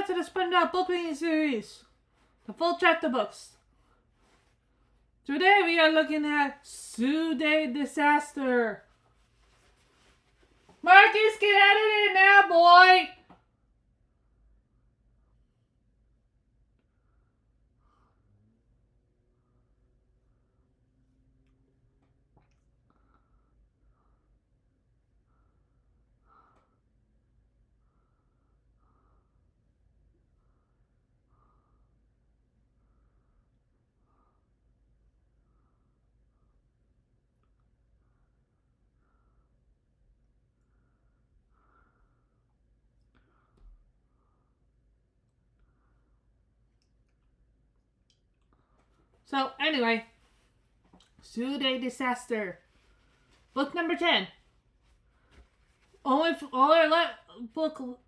back to the SpongeBob book reading series, the full chapter books. Today we are looking at Sue Day Disaster. Marcus, get out of there now, boy! So, anyway, Sue Day Disaster. Book number 10. Only all our book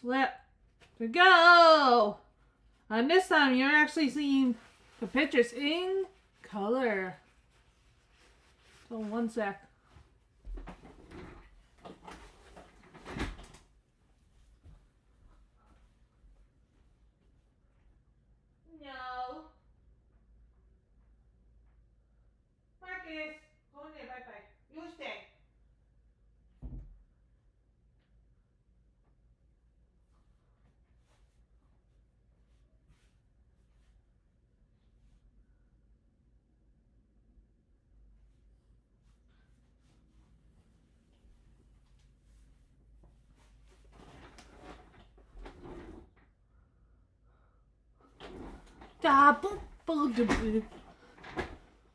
left to go. And this time you're actually seeing the pictures in color. So, one sec. No. Marcus, go in there, bye-bye. You stay.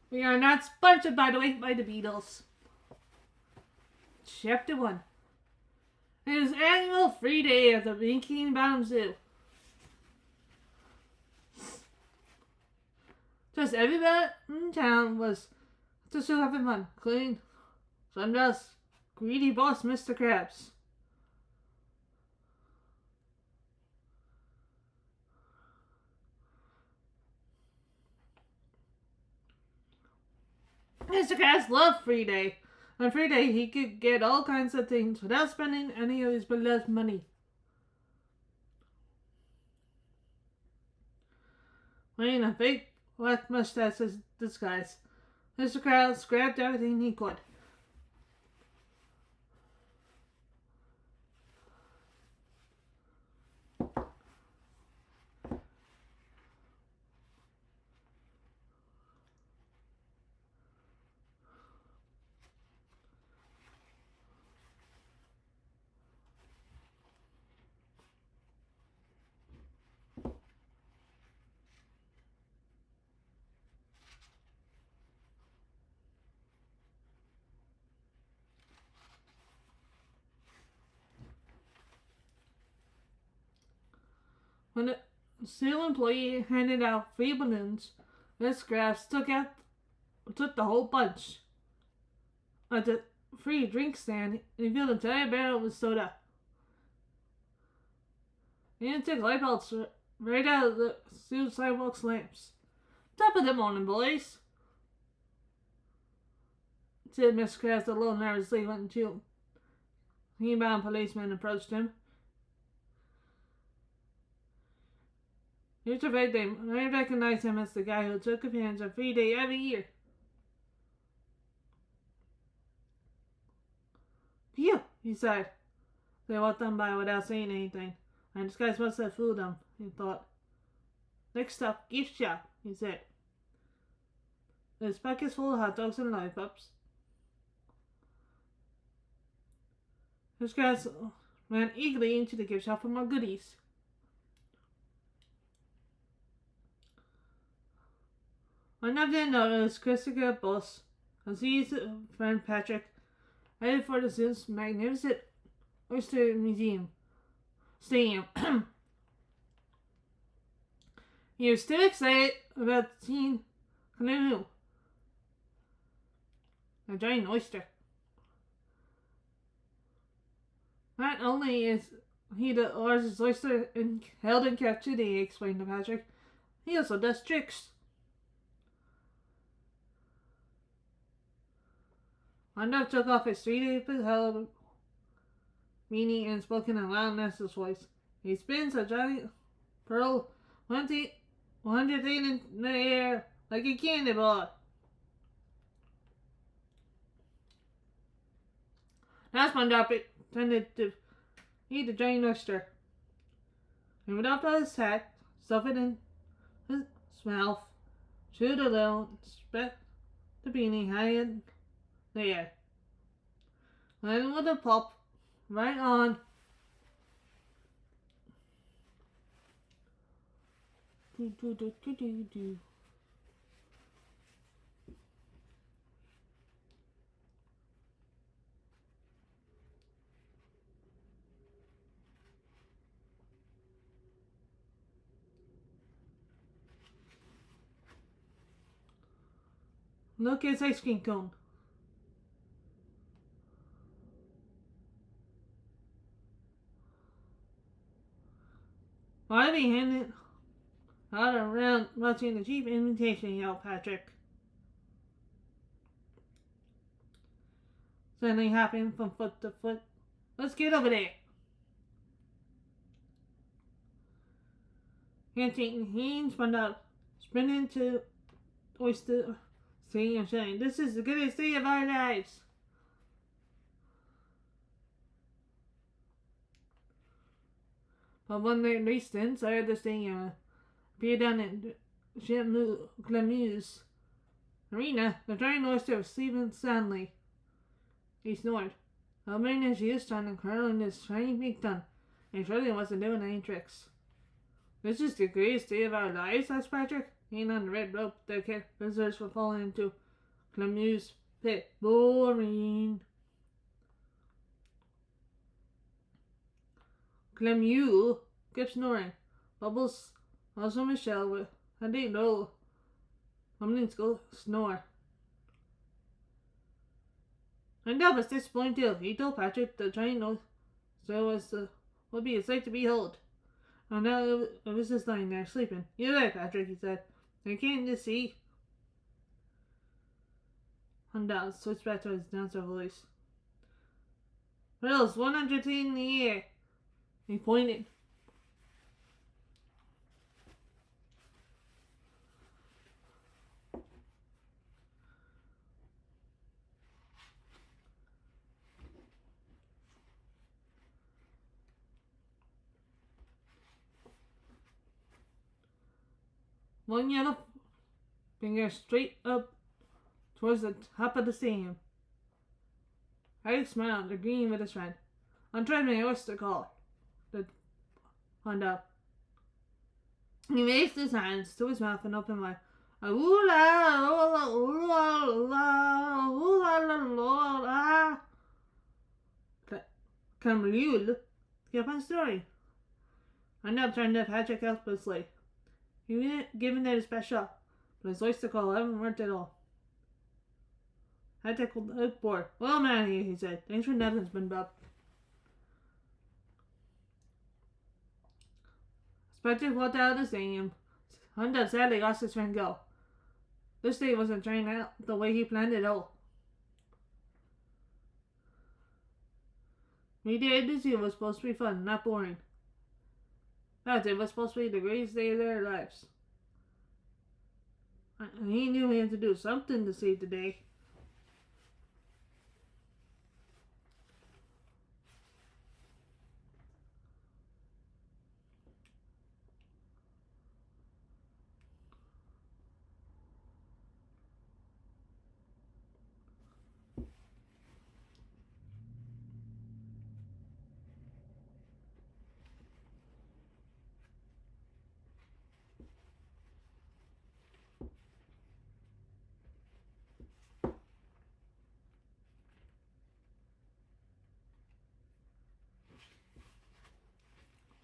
We are not sponsored, by the way, by the Beatles. Chapter 1. It is annual free day at the Bikini Bottom Zoo. Just everybody in town was just having fun, including SpongeBob's greedy boss, Mr. Krabs. Mr. Krabs loved free day. On free day, he could get all kinds of things without spending any of his beloved money. Wearing a big black mustache as disguise, Mr. Krabs grabbed everything he could. When the zoo employee handed out free balloons, Mr. Krabs took the whole bunch. At the free drink stand, he filled an entire barrel with soda. He even took light bulbs right out of the zoo sidewalk's lamps. Top of the morning, boys, said Mr. Krabs a little nervously when two bound policemen approached him. Here's afraid they might recognize him as the guy who took advantage of free day every year. Phew, he sighed. They walked on by without saying anything. And this guy must have fooled them, he thought. Next up, gift shop, he said. There's pockets full of hot dogs and lollipops. This guy ran eagerly into the gift shop for more goodies. One of them noticed Christopher Boss and sees his friend Patrick headed for the zoo's magnificent oyster stadium. He was still excited about seeing Canoe, a giant oyster. Not only is he the largest oyster held in captivity, he explained to Patrick, he also does tricks. Wanda took off his 3-day helmet, meaning and spoke in a loud, nervous voice. He spins a giant pearl 100 feet in the air like a candy ball. Now SpongeBob pretended to eat the giant oyster. He went up to his hat, stuffed it in his mouth, chewed a little, spat the beanie high in the air. Then with a pop, right on. Do. Look, it's ice cream cone. Why be handing out around watching the cheap invitation, yelled Patrick. Suddenly hopping from foot to foot. Let's get over there. Handshake he and SpongeBob sprinting to Oyster Sea and saying, "This is the greatest day of our lives." But when they reached inside the stadium, appeared down in Clemuse arena, the giant oyster was sleeping soundly. He snored. Opening his ears, trying to curl in his shiny big tongue, and surely wasn't doing any tricks. "This is the greatest day of our lives," asked Patrick, hanging on the red rope that kept visitors from falling into Clemuse pit. Boring. Clemule kept snoring. Bubbles, also Michelle, had a low, humbling snore. And that was disappointing too. He told Patrick the giant oyster would be a sight to behold. And now it was just lying there sleeping. "You're right, Patrick," he said. "I can't just see." Humdog switched back to his announcer voice. "Riddles, 100 feet in the air." He pointed. One yellow finger straight up towards the top of the stadium. Alex smiled, agreeing with his friend. "I'm trying my oyster call," the Honda. He raised his hands to his mouth and opened wide. "Ooh la, ooh la, ooh la, ooh la, la, la." Clemule kept on snoring. Honda turned to Patrick helplessly. He was giving it his best shot, but his oyster call hadn't worked at all. Patrick looked bored. "Well, man," he said. "Thanks for nothing, SpongeBob." Patrick walked out of the stadium. Honda sadly lost his friend Go. This day wasn't turning out the way he planned at all. Media Disney was supposed to be fun, not boring. But it was supposed to be the greatest day of their lives. And he knew he had to do something to save the day.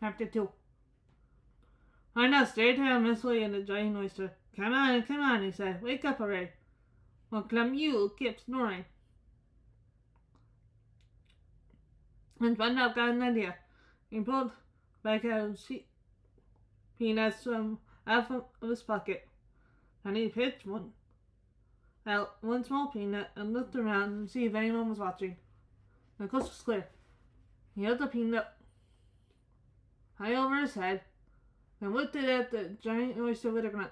Chapter 2. Honda stared at him mistily in the giant oyster. Come on," he said. "Wake up already." Well, Clemule kept snoring. And SpongeBob got an idea. He pulled back out peanuts out of his pocket. And he picked one small peanut and looked around to see if anyone was watching. The coast was clear. He held the peanut high over his head, then lifted at the giant oyster with a grunt.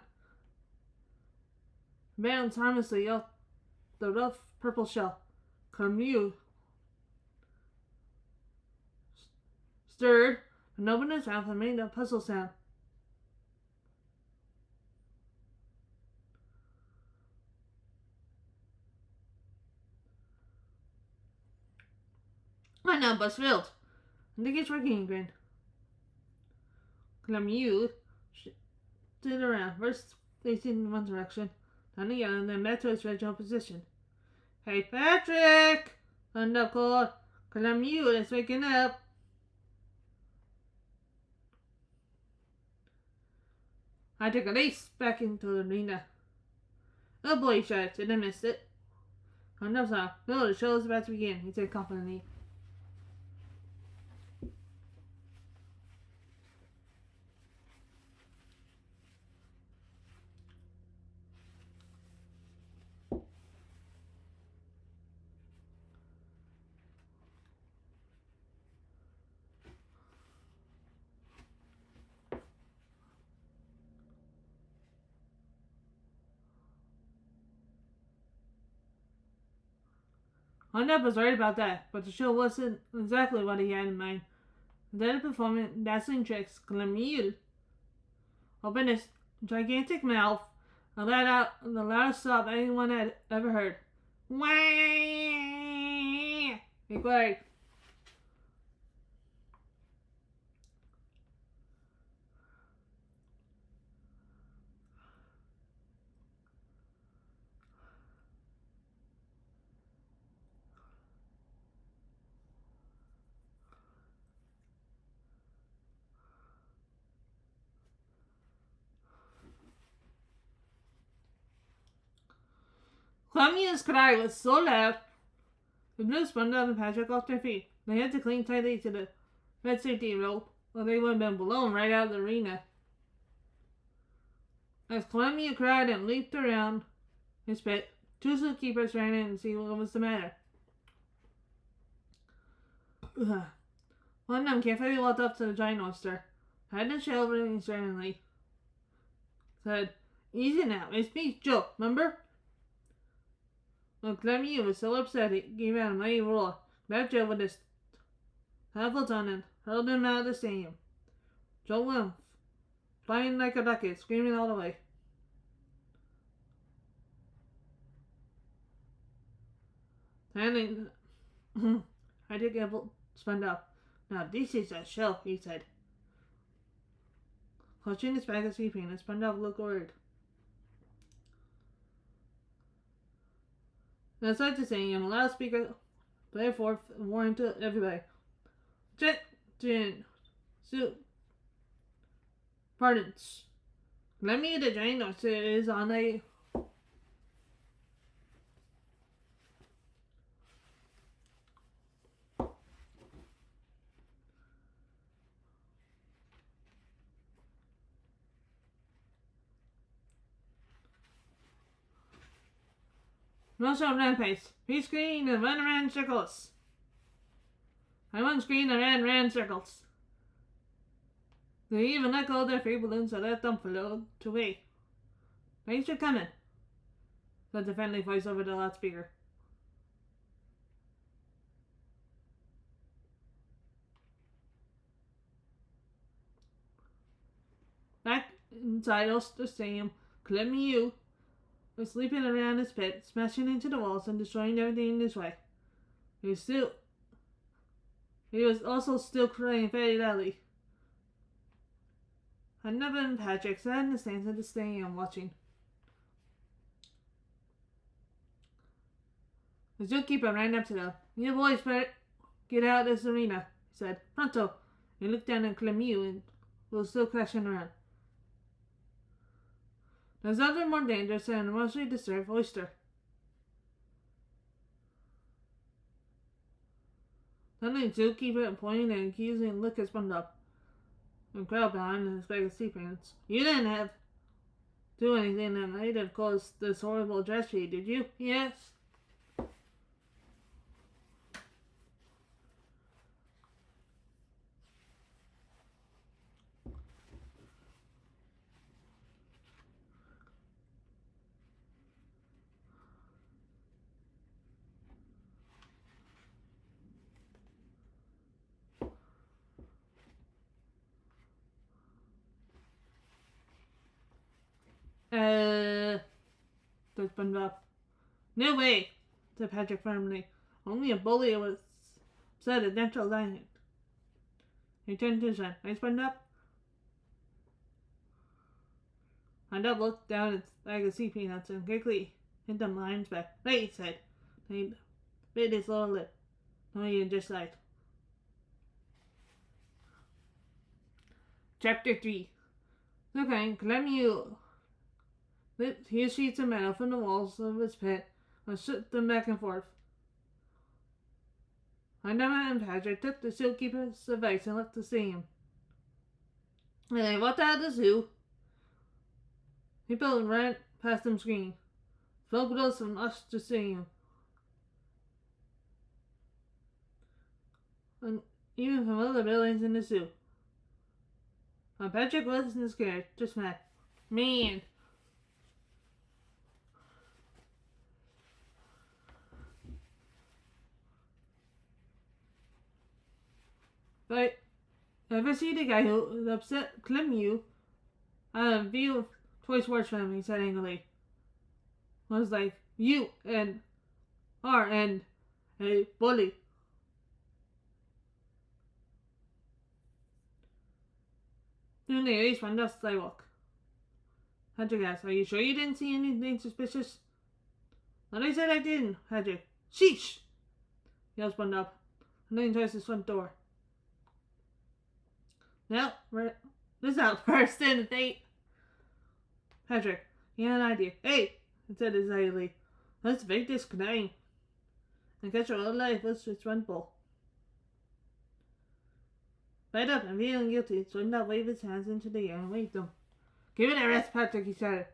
Bounced harmlessly off the rough purple shell. Camus stirred and opened his mouth and made a puzzle sound. My nub was filled. And the kids working grinned. Camus stood around, first facing in one direction, then the other, and then back to his original position. Hey, Patrick! Thundered called. Camus is waking up. I took a race back into the arena. Oh boy, he shouted, I missed it. Oh no, sir. No, the show is about to begin, he said confidently. Arnett was right about that, but the show wasn't exactly what he had in mind. Instead of performing dazzling tricks, Camus opened his gigantic mouth and let out the loudest sob anyone had ever heard. Wah! He cried. Camus' cry was so loud, the blue spun up and Patrick off their feet. They had to cling tightly to the red safety rope, or they would have been blown right out of the arena. As Camus cried and leaped around his pit, two zookeepers ran in to see what was the matter. One of them carefully walked up to the giant oyster, had the shell ringing sternly, said, Easy now, it's me, Joe, remember? When Camus was so upset he gave out a mighty roar, grabbed Joe with his powerful tongue and hurled him out of the stadium. Joe went flying like a rocket, screaming all the way. Finally, I did get spun up. Now this is a show, he said. Clutching his bag of sleeping, and SpongeBob looked worried. Outside the stadium, a loudspeaker played forth a warning to everybody. Pardons. Let me the giant oyster is on a rush on rampage. He screamed and ran around circles. I once screamed and ran around circles. They even let go of their free balloons so let them float away. Thanks for coming, said the friendly voice over the loudspeaker. Back inside the stadium, Camus was sleeping around his pit, smashing into the walls and destroying everything in his way. He was also still crying very loudly. Hannibal and Patrick sat in the stands of the stadium watching. The zookeeper ran up to them. You boys better get out of this arena, he said. Pronto. He looked down at Camus and was still crashing around. There's nothing more dangerous than a mostly disturbed oyster. Suddenly, the zookeeper pointed an accusing look at SpongeBob and crowd behind his bag of sea pants. You didn't do anything that might have caused this horrible tragedy, did you? Yes. said SpongeBob. No way, said Patrick firmly. Only a bully was said a natural lion. He turned to his son. Hey, SpongeBob? SpongeBob looked down at his bag of sea peanuts and quickly hit the lion's back. Wait, he said. He bit his lower lip. No, he just lied. Chapter 3. Okay, Clem lit huge sheets of metal from the walls of his pit and shook them back and forth. Underman and Patrick took the silky piece of ice and left to see him. And they walked out of the zoo. People ran past them screaming. Smoke rose from us to see him. And even from other buildings in the zoo. And Patrick wasn't scared, just mad. Man. But ever see the guy who upset Clem you? View twice worse for him, he said angrily. Was like, you and a bully. Soon they reached one dust sidewalk. Patrick asked, are you sure you didn't see anything suspicious? But I said I didn't, Patrick. Sheesh! Yelled SpongeBob, and then towards his front door. Now, this is our first date. Patrick, he had an idea. Hey, he said excitedly, let's make this climb and catch our own life with its front ball. Right up and feeling guilty, SpongeBob waved his hands into the air and waved them. Give it a rest, Patrick, he shouted.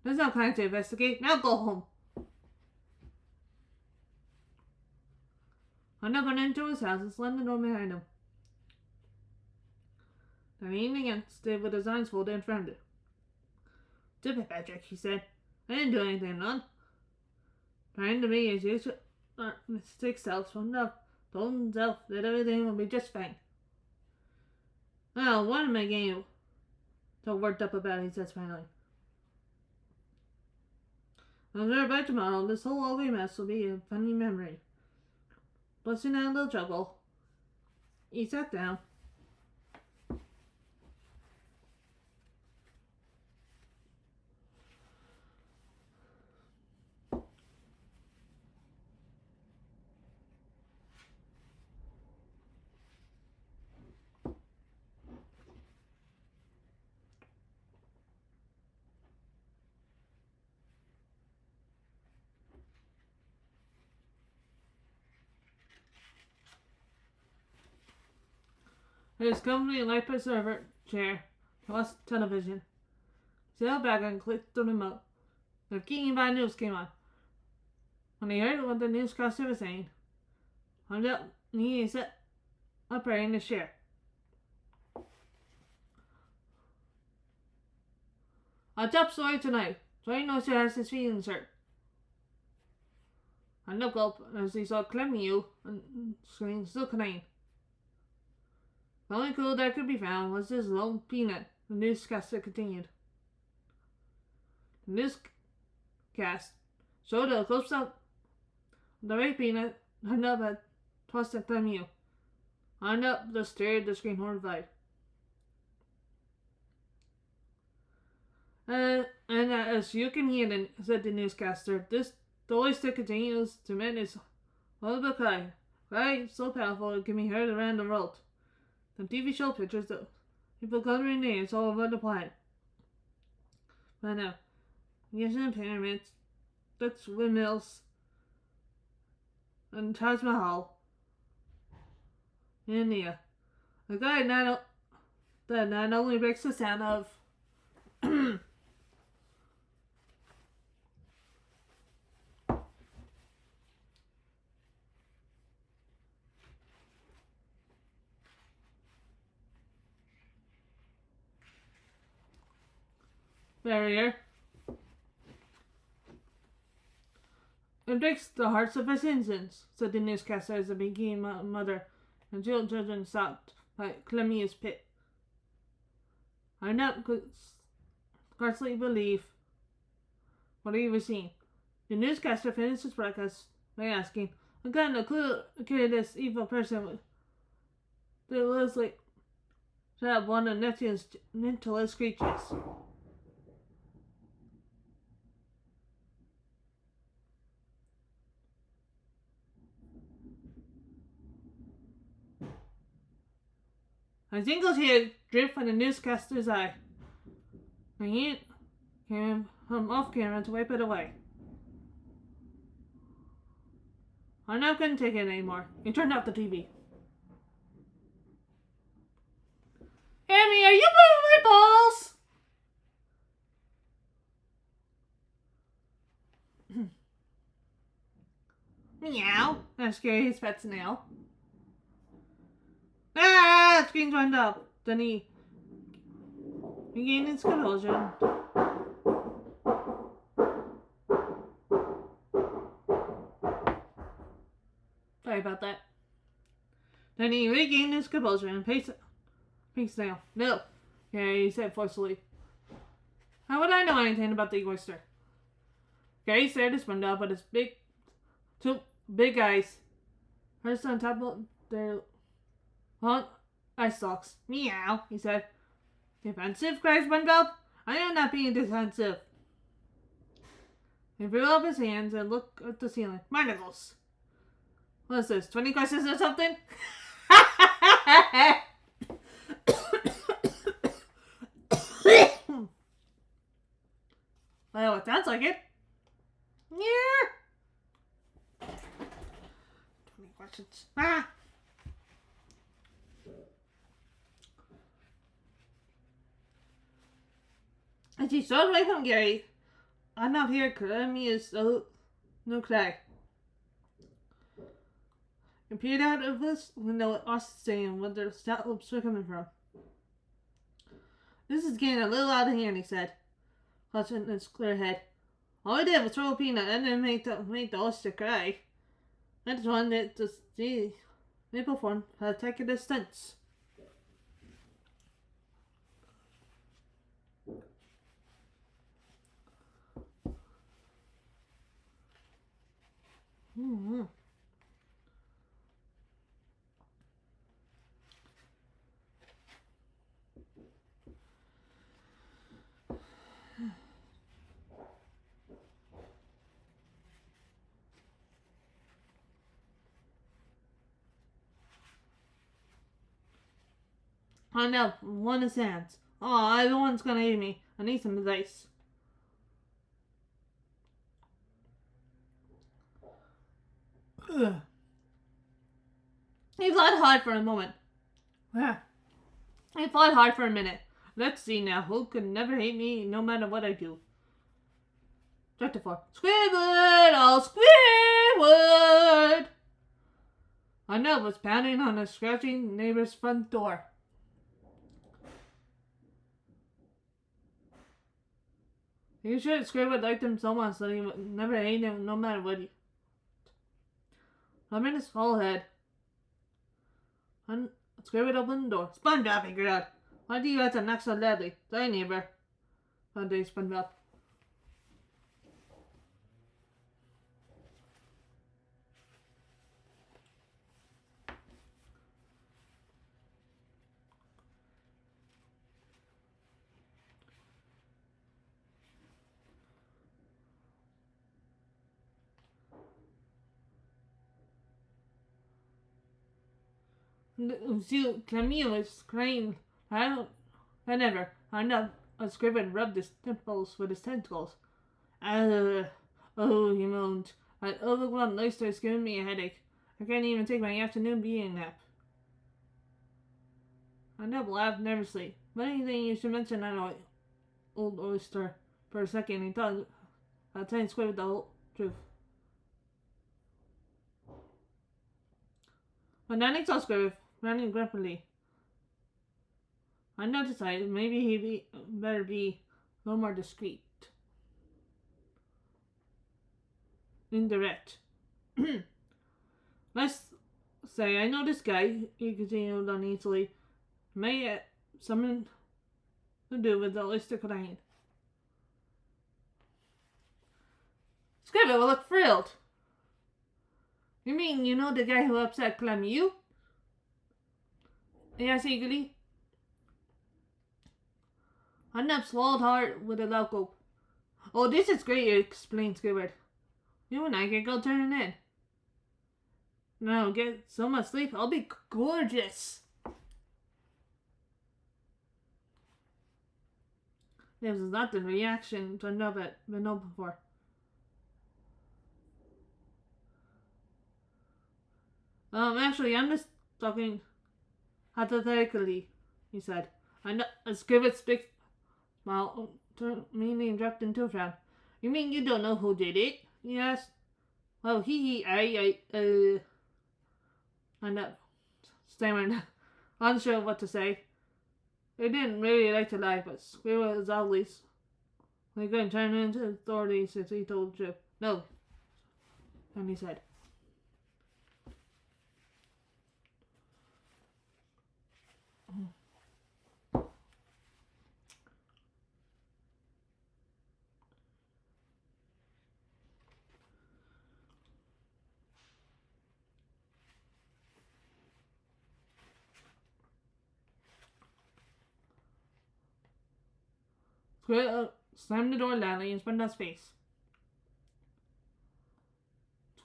There's no time to investigate. Now go home. SpongeBob went into his house and slammed the door behind him. The evening and stood with his arms folded in front of him. Stupid Patrick, he said. I didn't do anything wrong. Trying to be his usual mystic self, SpongeBob told himself that everything would be just fine. Well, what am I getting so worked up about, he said smiling. I'm sure by tomorrow this whole ugly mess will be a funny memory. Busting out a little trouble. He sat down. His comfy life preserver chair to watch television. He sat back and clicked the remote. The Keating Bad News came on. When he heard what the newscaster was saying, he sat upright in his chair. A top story tonight. Joey knows he has his feelings hurt. And looked up as he saw Clem you and screaming, still crying. The only clue that could be found was this lone peanut, the newscaster continued. The newscast showed a close-up of the red peanut hung up at tossed at Clem you. Hung up the stared at the screen horrified. And as you can hear, said the newscaster, the oyster continues to emit its horrible cry so powerful it can be heard around the world. The TV show pictures of people gathering names all over the planet. But now, Egyptian pyramids, Dutch windmills, and Taj Mahal in India. A guy that not only breaks the sound of barrier. It breaks the hearts of his citizens, said the newscaster as the beginning mother and children stopped by Clemius pit. I not could scarcely believe what have you seen? The newscaster finished his broadcast by asking, "What kind of clue could this evil person that looks like that one of Neptune's gentlest creatures?" A single tear dripped from the newscaster's eye. My hand came from off camera to wipe it away. I now couldn't take it anymore. He turned off the TV. "Amy, are you playing with my balls?" "Meow," asked Gary's pet snail. "Ah!" Screams went up. Then he regained his composure. Sorry about that. Then he regained his composure and paced snail. "No," Gary said forcefully. "How would I know anything about the oyster?" Gary stared at SpongeBob with his two big eyes perched on top of their long eye stalks. "Meow," he said. "Defensive?" cried SpongeBob. "I am not being defensive." He threw up his hands and looked at the ceiling. "Barnacles. What is this, 20 questions or something?" Well, it sounds like it. Yeah. 20 questions. Ah! As he strode away from Gary, "I'm not here, Kermit is so no cry." He peered out of his window at Austin saying where the stout lips were coming from. "This is getting a little out of hand," he said, clutching his clear head. "All I did was throw a peanut and then make the oyster cry. I just wanted to see maple form had taken a stance." Mm-hmm. I know, one of hands. "Oh, everyone's gonna eat me. I need some advice." Ugh. He thought hard for a moment. He thought hard for a minute. "Let's see now. Who could never hate me no matter what I do?" Chapter 4. Squidward! Oh, Squidward! Arnett was pounding on a scratching neighbor's front door. He sure Squidward liked him so much that he would never hate him no matter what he... I'm in his whole head. Squidward opened the door. "SpongeBob," he growled. "Why do you have to knock so loudly?" "Sorry, neighbor." One day, SpongeBob. Camille was crying. Whenever Arnett Squidward rubbed his temples with his tentacles. Oh, he moaned. "That overgrown oyster is giving me a headache. I can't even take my afternoon beauty nap." Arnett laughed nervously. "Funny thing you should mention that old oyster." For a second, he thought telling Squidward the whole truth. But then he saw Squidward running grumpily. Arnett decided maybe he'd better be a little more discreet. Indirect. "Let's say I know this guy," he continued uneasily. "May have something to do with the oyster crying." Scribbit will look thrilled. You mean you know the guy who upset Clem, you? He asked eagerly. Unup swallowed hard with a loud gulp. Oh, this is great, explained Scribbit. You and I can go turn it in. No, get so much sleep. I'll be gorgeous. This was not the reaction Unup had been known before. Actually, I'm just talking hypothetically, he said. I know, Scribbit speaks, well, meaning dropped into a frown. You mean you don't know who did it? He asked. Well, Unup stammered, unsure what to say. They didn't really like to lie, but Scribbit was always. They couldn't turn into authorities if he told the truth. No, and he said. Scribbit slammed the door loudly and spun out his face.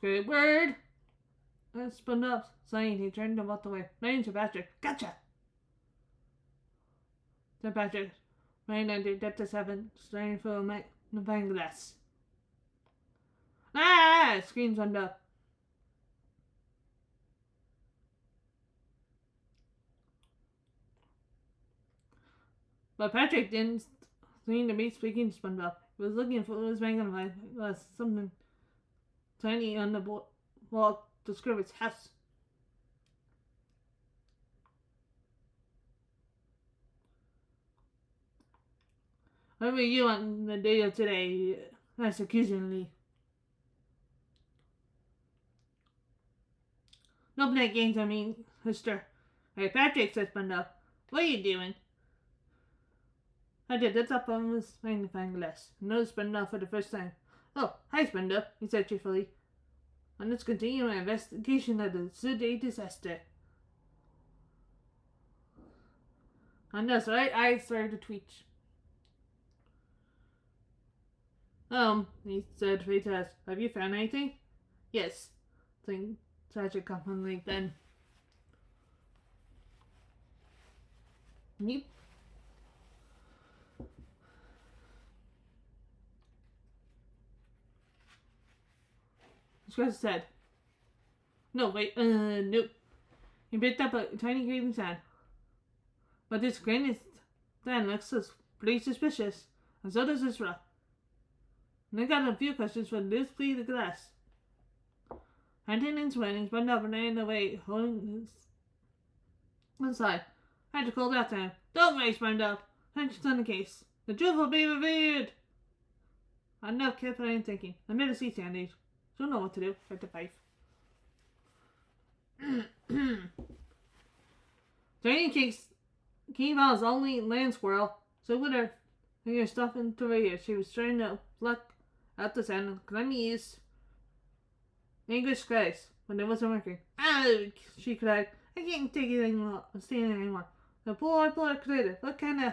Squidward! I spun up, saying he turned and walked away. Running to Patrick. Gotcha! Said Patrick, running under Death to 7, staring through a magnifying glass. Ah! Screamed Unup. But Patrick didn't seem to be speaking to SpongeBob. He was looking for his magnifying glass, something tiny on the wall to Scribbit's house. Where were you on the day of today? Asked accusingly. No play games, I mean, sister. Hey, Patrick, said SpongeBob. What are you doing? I did the top of his magnifying glass and noticed SpongeBob for the first time. Oh, hi, SpongeBob, he said cheerfully. And let's continue my investigation of the Sudday disaster. And that's right, I started to twitch. He said, Fatas, have you found anything? Yes, saying Patrick confidently then. Yep. Scratch said. No, wait, nope. He picked up a tiny grain of sand. But this grain of sand looks pretty suspicious, and so does this rock. And I got a few questions for this plea of glass. Hunting and sweating, SpongeBob ran away, holding his inside. I had to call out to him. Don't worry, SpongeBob. Tension's on the case. The truth will be revealed. Unup kept on thinking. I made a sea sandwich. Don't know what to do. Tried to pipe. Janie King Ball's only land squirrel, so with her finger stuffed into her ear, she was trying to pluck out the sand and climb east English skies when it wasn't working. Oh, she cried. I can't take it anymore. I'm standing anymore. The poor critter. What kind of...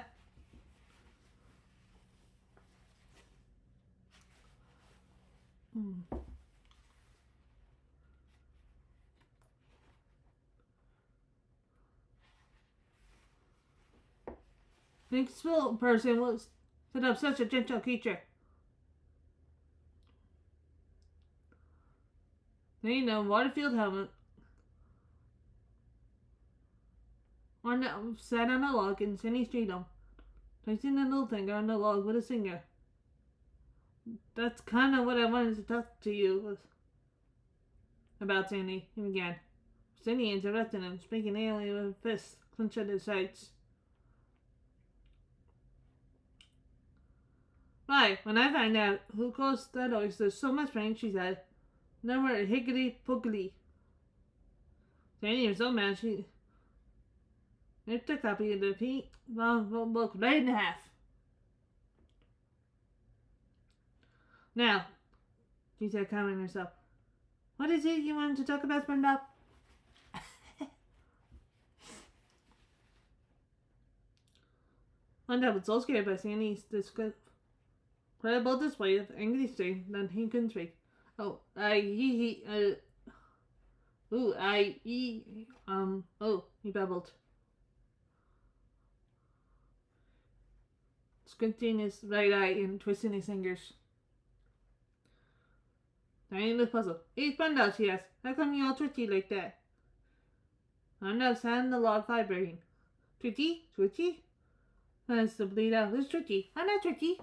The spill person was set up such a gentle creature. They know Waterfield helmet. Sat on a log and Sandy street him, placing the little finger on the log with a finger. That's kind of what I wanted to talk to you about, Sandy, he began. Sandy interrupted him, speaking angrily with a fist clenched at his sides. Why, when I find out who caused that oyster so much pain, she said, then we're higgity-poggity. Sandy was so mad she ripped a copy of the pink book right in half. Now, she said, calming herself. What is it you wanted to talk about, SpongeBob? SpongeBob was so scared by Sandy's incredible display of angry strength that he couldn't speak. Oh, he he babbled, squinting his right eye and twisting his fingers. Diane was puzzled. Hey, SpongeBob, she asked. How come you all twitchy like that? SpongeBob sat on the log vibrating. Twitchy? Twitchy? That's to bleed out. Who's twitchy? I'm not twitchy.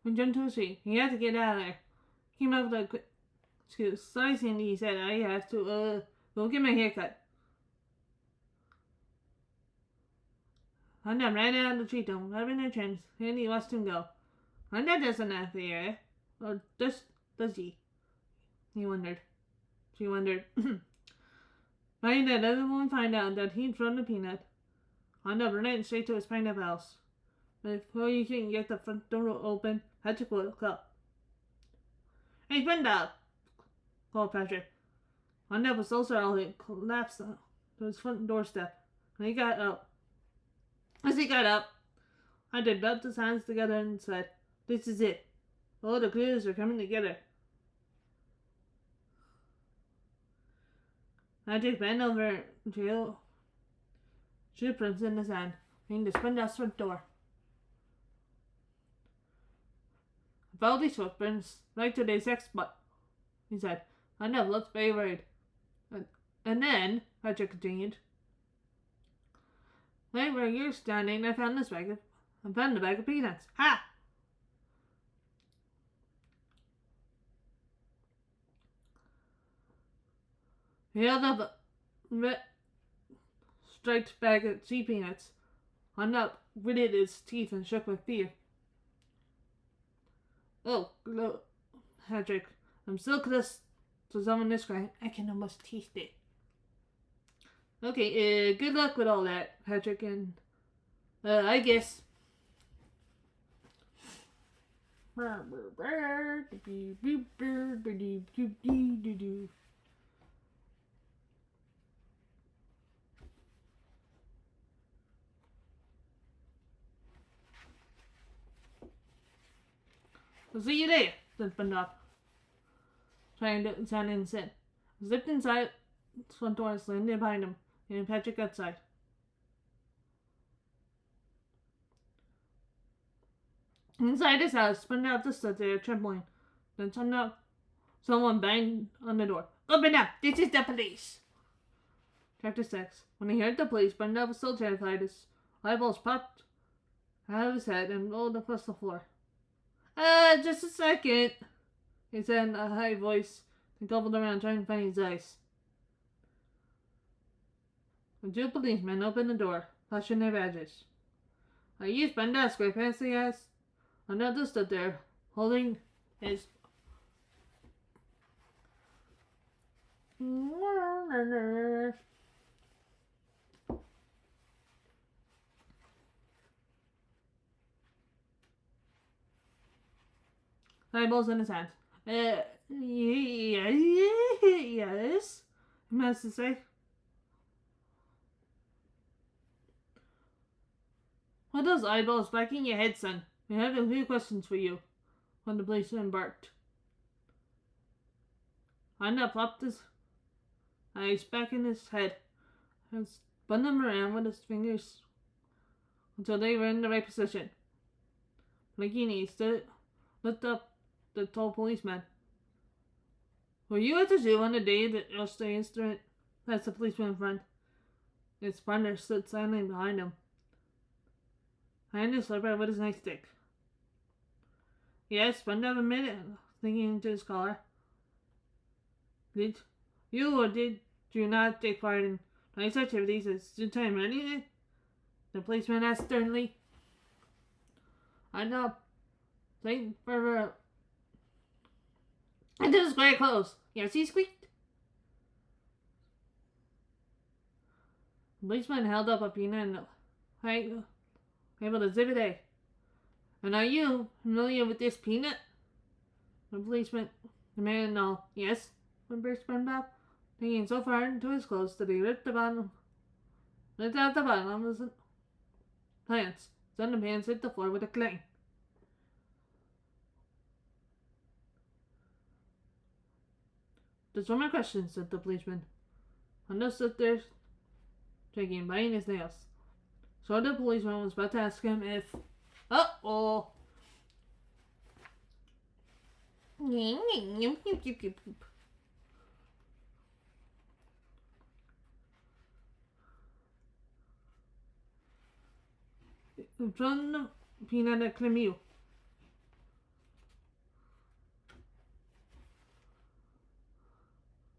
When jumped to his feet, he had to get out of there. Came up with a quick excuse. Sorry, Sandy, he said. I have to, go get my haircut. SpongeBob ran out of the tree dome, rubbing their chins. Sandy watched him go. SpongeBob doesn't have the hair. Or does he? He wondered. She wondered. Right that everyone find out that he'd thrown the peanut. SpongeBob ran straight to his pineapple house. Before you can get the front door open, Patrick woke up. Hey, SpongeBob! Called Patrick. SpongeBob was so startled he collapsed to his front doorstep. And he got up. As he got up, Patrick rubbed his hands together and said, This is it. All the clues are coming together. Patrick bent over to footprints in the sand, leading to SpongeBob's front door. Follow these footprints right to the exact spot, he said. SpongeBob looked very worried. And then, Patrick continued, right where you're standing, I found the bag of peanuts. Ha! He held up a striped bag of sea peanuts. SpongeBob gritted his teeth and shook with fear. Oh, Patrick, I'm so close to someone this crying, I can almost taste it. Okay, good luck with all that, Patrick, and, I guess. I'll see you there, said SpongeBob, trying to sound innocent. Zipped inside, front door slammed in behind him, and Patrick outside. Inside his house, SpongeBob just stood there, trembling. Then someone banged on the door. Open up! This is the police! Chapter 6. When he heard the police, SpongeBob was so terrified his eyeballs popped out of his head and rolled across the floor. Just a second, he said in a high voice and gobbled around trying to find his eyes. The two policemen opened the door, flashing their badges. Are you SpongeBob SquarePants? He asked. Another stood there, holding his eyeballs in his hands. Yes, he managed to say. What those eyeballs back in your head, son? We have a few questions for you. When the policeman barked. Anna plopped his eyes back in his head and spun them around with his fingers until they were in the right position. Blinking, he looked up the tall policeman. Were you at the zoo on the day that lost the instrument? That's the policeman in front. His partner stood silently behind him, behind his slipper with his nightstick. Yes, SpongeBob admitted thinking into his collar. Did you not take part in tonight's activities at the time anything? The policeman asked sternly. I know. Playing for and this is very close. Yes, he squeaked. The policeman held up a peanut and able to exhibit A. And are you familiar with this peanut? The policeman demanded no. Yes, whimpered SpongeBob, digging so far into his clothes that he ripped out the bottom of his pants. His underpants hit the floor with a clang. Just one more question, said the policeman. Hondo stood there, shaking and biting his nails. So the policeman was about to ask him if... Uh-oh! From the peanut at Clemieux.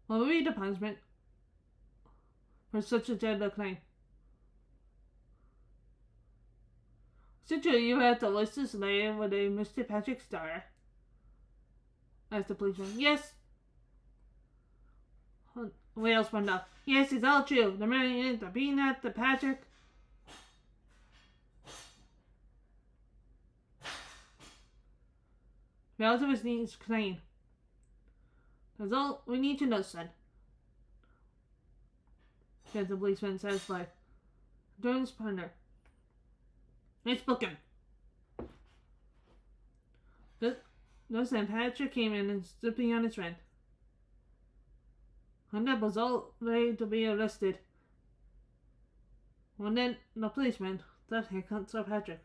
What would be the punishment for such a terrible crime? Since you had to list this layer with a Mr. Patrick Star? Asked the policeman. Yes. Whale spun up. Yes, it's all true. The marionette, the peanut, the Patrick. Fell to his knees, crying. That's all we need to know, son. Said the policeman, satisfied. During his partner. Let's book him. Just then Patrick came in and stood behind his friend. Hondo was all ready to be arrested. When then the policeman thought he saw Patrick.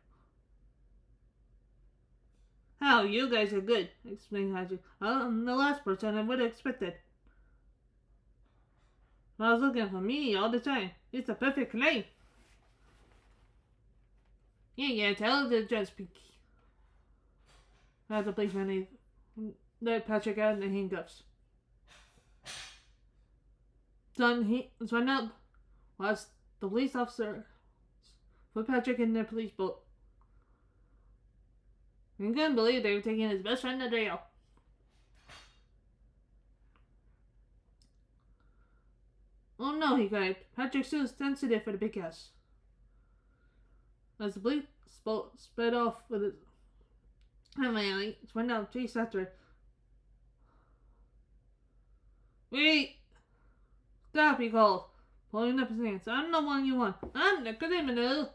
How, you guys are good, explained Patrick. I'm the last person I would have expected. I was looking for me all the time. It's a perfect name. Yeah, tell the judge, Pinky. As the policeman let Patrick out in the handcuffs. Son up was the police officer put Patrick in their police boat. He couldn't believe they were taking his best friend to jail. Oh no, he cried. Patrick's too sensitive for the big house. As the police boat sped off with his family, went out chased after it. Wait! Stop, he called, pulling up his hands. I'm the one you want. I'm the criminal.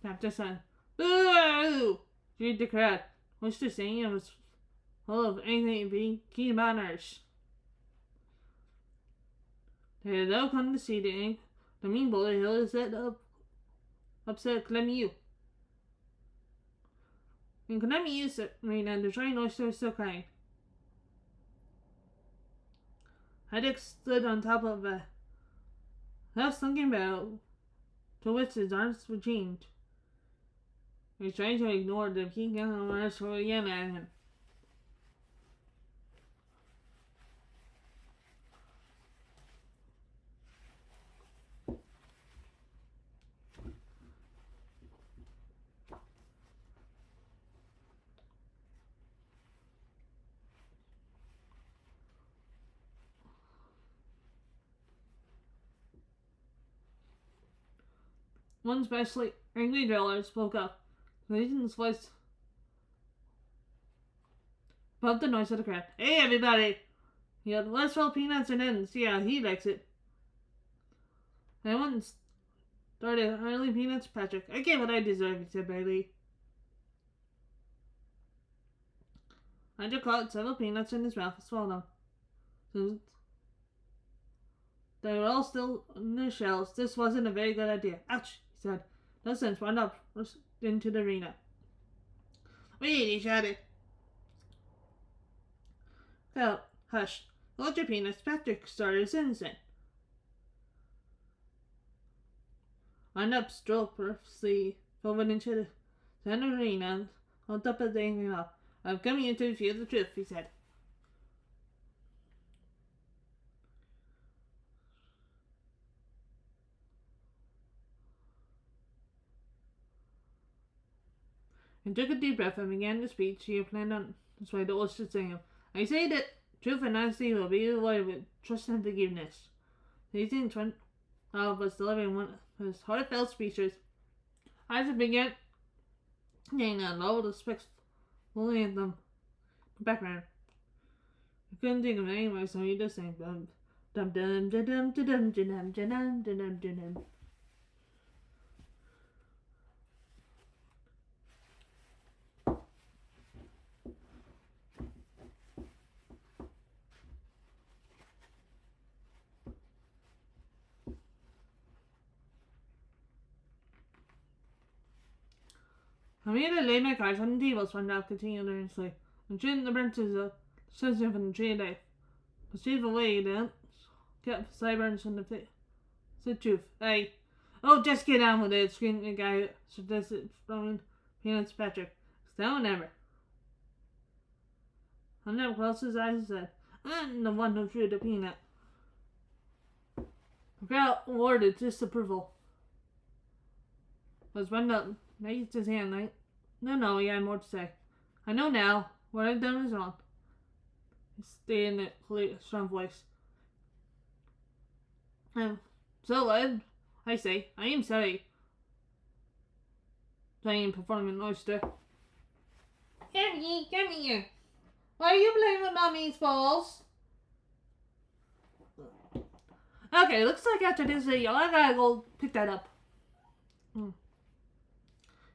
Chapter 7. Boo! Jeered the crowd. Mr. Singing was full of anything being keen manners. They had now come to see the mean bully who had upset Clemieux. In Clemieux's arena, the giant oyster was still crying. Haddock stood on top of a half-sunken barrel to which his arms were chained. He was trying to ignore the king cameras who were yelling at him. One especially angry driller spoke up. His voice above the noise of the crowd. Hey, everybody! He yelled, let's roll peanuts and then see how he likes it. Everyone started hurling peanuts at Patrick. I get what I deserve, he said barely. Patrick caught several peanuts in his mouth and swallowed them. They were all still in their shells. This wasn't a very good idea. Ouch, he said. Dustin spun up into the arena. Wait, he shouted. Well, hush. Hold your peanuts. Patrick started is innocent. Up strolled purposely over into the center arena and on top of the hanging up. I'm coming in to reveal the truth, he said. He took a deep breath and began the speech he had planned on his way to Ulster Stadium. I say that truth and honesty will be rewarded with trust and forgiveness. These in front of us delivering one of his heartfelt speeches. Isaac began singing a low, respectful anthem in the background. I couldn't think of any way, so he just sang dum dum dum dum dum dum dum dum dum dum dum. I made a lay my cards on the table, so Ralph continued earnestly, and shooting the branches of sunshine from the tree life. But Steve away then kept sideburns from the face. Said truth. Hey. Oh, just get on with it, screamed the guy suggested throwing peanuts Patrick. Now or never. I never closed his eyes and said, I'm the one who threw the peanut. The crowd awarded disapproval. Was one up, raised his hand like, no, he had more to say. I know now, what I've done is wrong. He stayed in a clear, strong voice. So I say, I am sorry. Playing performing an oyster. Come here. Why are you playing with mommy's balls? Okay, looks like after this video, I gotta go pick that up.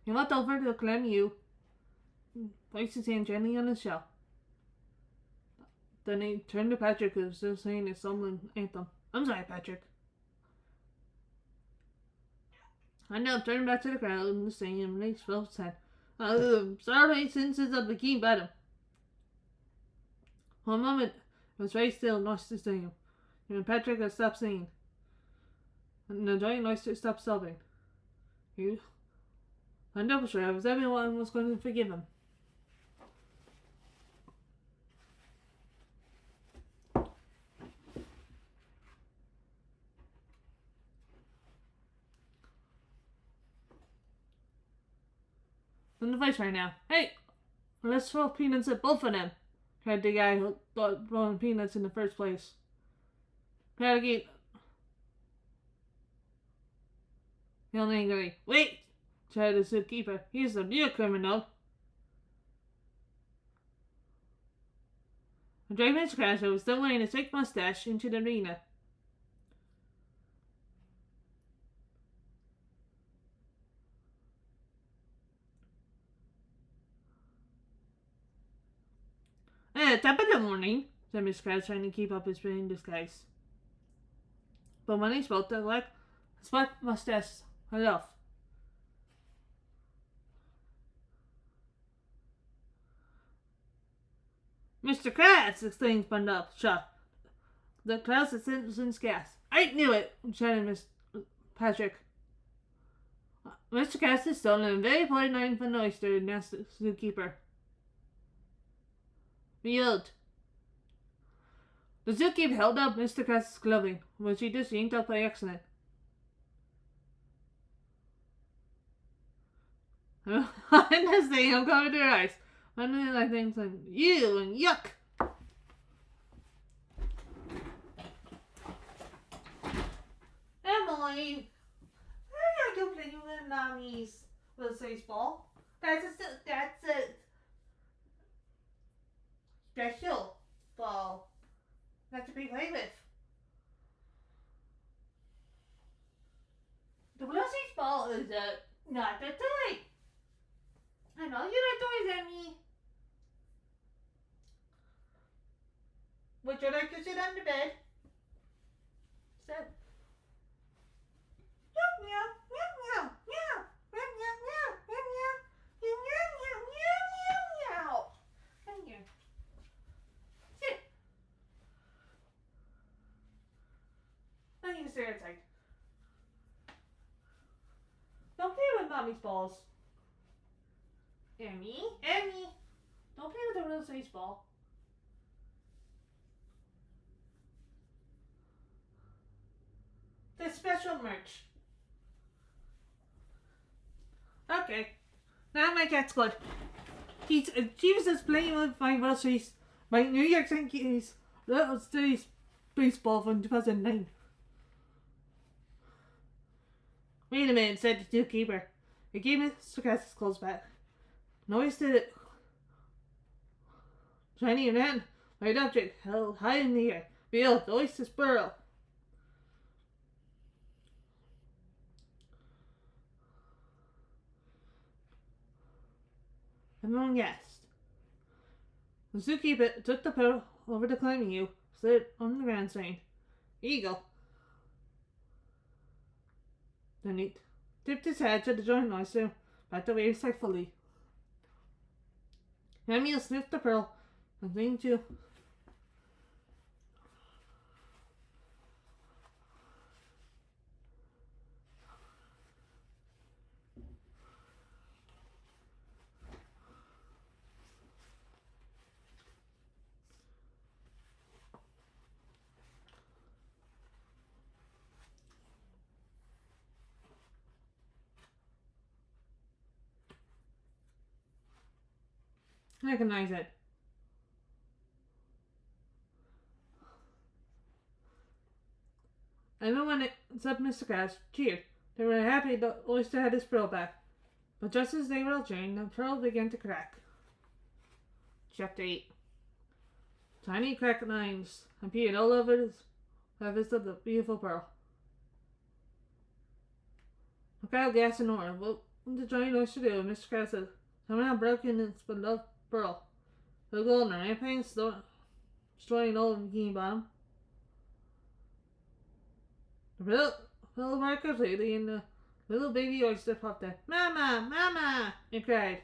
He walked over to Clem U. Placed his hand gently on his shell. Then he turned to Patrick, who was still singing his stumbling anthem. I'm sorry, Patrick. I now turned back to the crowd and the stadium and he felt his head. Sorry, since it's at the key bottom. For a moment, it was very still and lost the stadium. And when Patrick had stopped singing, and the giant oyster stopped sobbing, I'm double sure if everyone was going to forgive him. In the face right now. Hey, let's throw peanuts at both of them, cried the guy who thought throwing peanuts in the first place. Patrick yelled angrily. Wait, shouted the zookeeper. He's the real criminal. The dragged Mr. Crasher was still wearing his thick mustache into the arena. Top of the morning, said Miss Krabs, trying to keep up his brilliant disguise. But when he spoke, the black spot mustache fell off. Mr. Krabs! Exclaimed SpongeBob, shocked. The crowd since gas. I knew it! Shouted Miss Patrick. Mr. Krabs is stolen a very important item from the oyster, announced the zookeeper. Yield. The zookeeper held up Mr. Krabs' clothing, which he just yanked up by accident. I'm this thing, I'm coming to your eyes. One of the things like, you and yuck! Emily! Why are you playing with mommy's baseball? That's a special ball. Not to be played with. The Lucy's ball is not a toy. I know you like toys, Emmy. Would you like to sit on the bed? Sit. Meow, meow, meow, meow, meow, meow, meow, meow, meow, meow, meow, meow, meow, meow, meow. Come here. Sit. mommy's balls. Emmy? Emmy! Don't play with a real size ball. The special merch. Okay. Now my cat's good. She was just playing with my groceries. My New York Yankees Little States baseball from 2009. Wait a minute, said the zookeeper. He gave Mr. Cass's clothes back. Noticed it. Shiny ran. Light object held high in the air. Bill, the oyster squirrel. Everyone gasped. The zookeeper took the pearl over the climbing U, slid it on the ground, saying, Eagle. Then he tipped his head to the joint oyster, backed away respectfully. Emil sniffed the pearl and leaned to. Recognize it. Everyone except Mr. Cass cheered. They were happy the oyster had his pearl back. But just as they were all cheering, the pearl began to crack. Chapter 8. Tiny cracked lines appeared all over the surface of the beautiful pearl. The crowd gasped in horror. What did the giant oyster do? Mr. Cass said, somehow broken its beloved pearl. The golden rampage destroying all of the bikini bottom. The pearl barked completely and the little baby oyster popped out. Mama! Mama! It cried.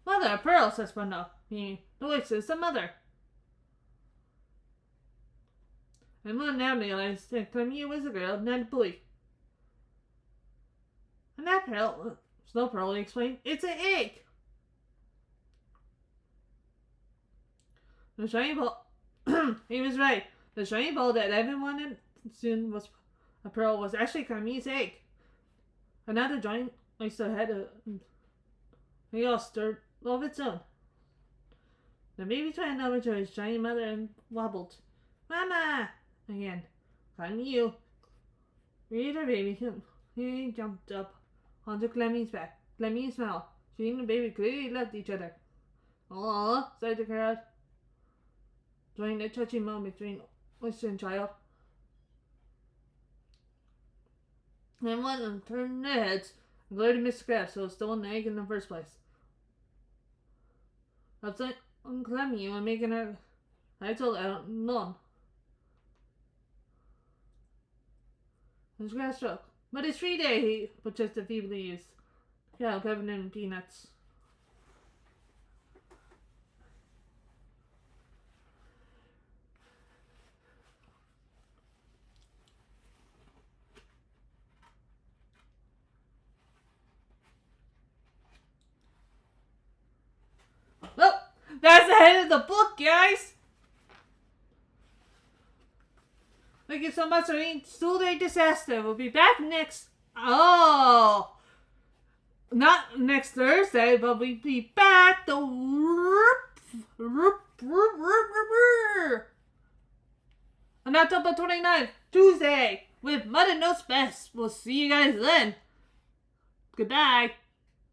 Mother of pearl, says Brenda. Meaning, the oyster's the mother. And Mom now realized that Clemia was a girl, not a boy. And that pearl, Snow Pearl explained, it's an egg. The shiny ball, he was right. The shiny ball that everyone had soon was a pearl was actually Clemia's egg. Another giant oyster had a all stirred of its own. The baby ran over to his giant mother and wobbled. Mama! Again. Clemia. Read her baby. He jumped up onto Clemmy's back. Clemmy smiled. She and the baby clearly loved each other. Aww, sighed the crowd. During the touching moment between oyster and child. And one of them turned their heads and glared at Mr. Krabs, so it was still an egg in the first place. Upset on Clemmy and making her I told out none. His grass struck. But it's free day, he protested feebly used. Yeah, covered in peanuts. Well, that's the end of the book, guys! Thank you so much for reading School Day Disaster. We'll be back next... Oh! Not next Thursday, but we'll be back the... On October 29th, Tuesday, with Mother Knows Best. We'll see you guys then. Goodbye.